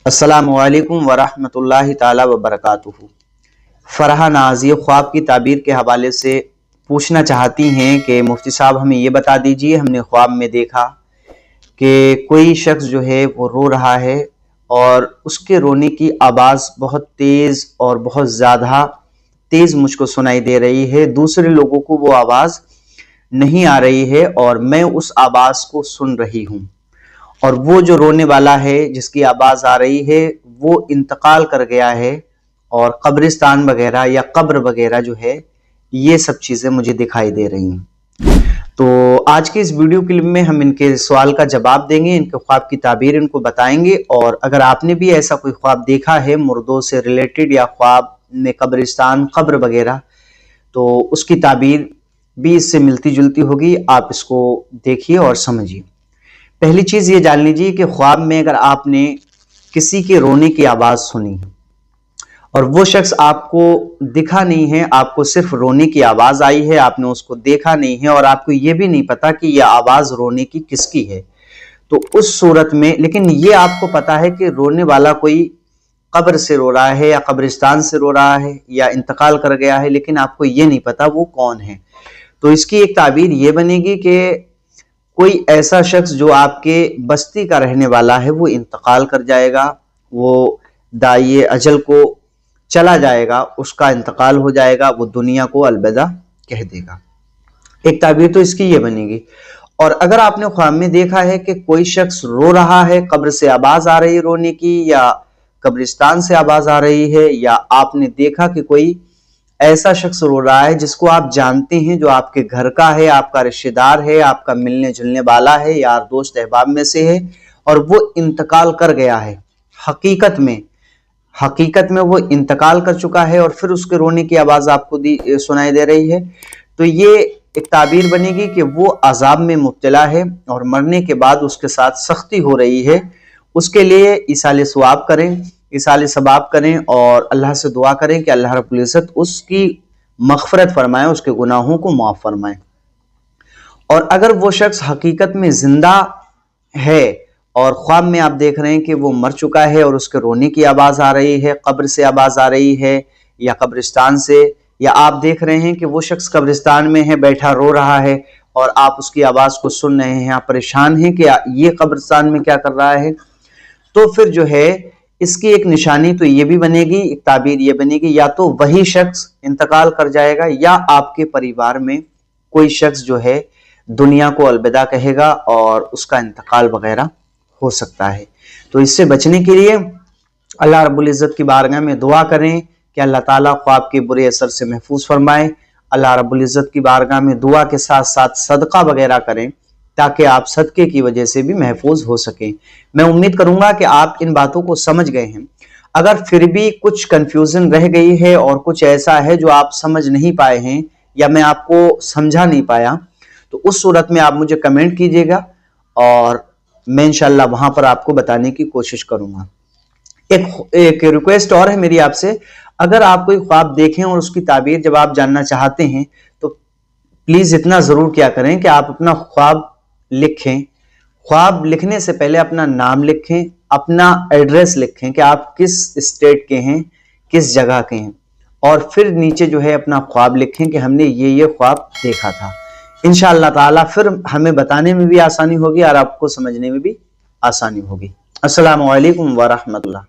अस्सलामु अलैकुम वरहमतुल्लाहि ताला वबरकातुहू। फरहा नाज़ी ख्वाब की ताबीर के हवाले से पूछना चाहती हैं कि मुफ्ती साहब हमें ये बता दीजिए, हमने ख्वाब में देखा कि कोई शख्स जो है वो रो रहा है और उसके रोने की आवाज़ बहुत तेज़ और बहुत ज़्यादा तेज़ मुझको सुनाई दे रही है। दूसरे लोगों को वो आवाज़ नहीं आ रही है और मैं उस आवाज़ को सुन रही हूँ, और वो जो रोने वाला है जिसकी आवाज़ आ रही है वो इंतकाल कर गया है, और कब्रिस्तान वगैरह या कब्र वगैरह जो है ये सब चीज़ें मुझे दिखाई दे रही हैं। तो आज की इस वीडियो क्लिप में हम इनके सवाल का जवाब देंगे, इनके ख्वाब की ताबीर इनको बताएंगे, और अगर आपने भी ऐसा कोई ख्वाब देखा है मुर्दों से रिलेटेड या ख्वाब में कब्रिस्तान कब्र वगैरह, तो उसकी ताबीर भी इससे मिलती जुलती होगी। आप इसको देखिए और समझिए। पहली चीज़ ये जान लीजिए कि ख्वाब में अगर आपने किसी के रोने की आवाज़ सुनी और वो शख्स आपको दिखा नहीं है, आपको सिर्फ रोने की आवाज़ आई है, आपने उसको देखा नहीं है और आपको ये भी नहीं पता कि यह आवाज़ रोने की किसकी है, तो उस सूरत में, लेकिन ये आपको पता है कि रोने वाला कोई कब्र से रो रहा है या कब्रिस्तान से रो रहा है या इंतकाल कर गया है, लेकिन आपको ये नहीं पता वो कौन है, तो इसकी एक ताबीर ये बनेगी कि कोई ऐसा शख्स जो आपके बस्ती का रहने वाला है वो इंतकाल कर जाएगा, वो दाइए अजल को चला जाएगा, उसका इंतकाल हो जाएगा, वो दुनिया को अलविदा कह देगा। एक ताबीर तो इसकी ये बनेगी। और अगर आपने ख्वाब में देखा है कि कोई शख्स रो रहा है, कब्र से आवाज आ रही है रोने की, या कब्रिस्तान से आवाज आ रही है, या आपने देखा कि कोई ऐसा शख्स रो रहा है जिसको आप जानते हैं, जो आपके घर का है, आपका रिश्तेदार है, आपका मिलने जुलने वाला है, यार दोस्त अहबाब में से है, और वो इंतकाल कर गया है, हकीकत में वो इंतकाल कर चुका है, और फिर उसके रोने की आवाज़ आपको सुनाई दे रही है, तो ये एक ताबीर बनेगी कि वो अजाब में मुब्तला है और मरने के बाद उसके साथ सख्ती हो रही है। उसके लिए इसाले सवाब करें, इसाले सबाब करें और अल्लाह से दुआ करें कि अल्लाह रब्बुल इज़्ज़त उसकी मग़फ़िरत फरमाए, उसके गुनाहों को माफ़ फरमाए। और अगर वो शख्स हकीकत में जिंदा है और ख्वाब में आप देख रहे हैं कि वो मर चुका है और उसके रोने की आवाज़ आ रही है, कब्र से आवाज़ आ रही है या कब्रिस्तान से, या आप देख रहे हैं कि वो शख्स कब्रिस्तान में है, बैठा रो रहा है और आप उसकी आवाज़ को सुन रहे हैं, आप परेशान हैं कि ये कब्रिस्तान में क्या कर रहा है, तो फिर जो है इसकी एक निशानी तो ये भी बनेगी, एक ताबीर ये बनेगी, या तो वही शख्स इंतकाल कर जाएगा या आपके परिवार में कोई शख्स जो है दुनिया को अलविदा कहेगा और उसका इंतकाल वगैरह हो सकता है। तो इससे बचने के लिए अल्लाह रब्बुल इज़्ज़त की बारगाह में दुआ करें कि अल्लाह ताला ख्वाब के बुरे असर से महफूज फरमाए। अल्लाह रब्बुल इज़्ज़त की बारगाह में दुआ के साथ साथ सदका वगैरह करें ताकि आप सदके की वजह से भी महफूज हो सकें। मैं उम्मीद करूंगा कि आप इन बातों को समझ गए हैं। अगर फिर भी कुछ कंफ्यूजन रह गई है और कुछ ऐसा है जो आप समझ नहीं पाए हैं या मैं आपको समझा नहीं पाया, तो उस सूरत में आप मुझे कमेंट कीजिएगा और मैं इंशाल्लाह वहां पर आपको बताने की कोशिश करूंगा। एक रिक्वेस्ट और है मेरी आपसे, अगर आप कोई ख्वाब देखें और उसकी ताबीर जब आप जानना चाहते हैं तो प्लीज इतना जरूर किया करें कि आप अपना ख्वाब लिखें। ख्वाब लिखने से पहले अपना नाम लिखें, अपना एड्रेस लिखें कि आप किस स्टेट के हैं, किस जगह के हैं, और फिर नीचे जो है अपना ख्वाब लिखें कि हमने ये ख्वाब देखा था। इंशाअल्लाह ताला फिर हमें बताने में भी आसानी होगी और आपको समझने में भी आसानी होगी। अस्सलामु अलैकुम व रहमतुल्लाह।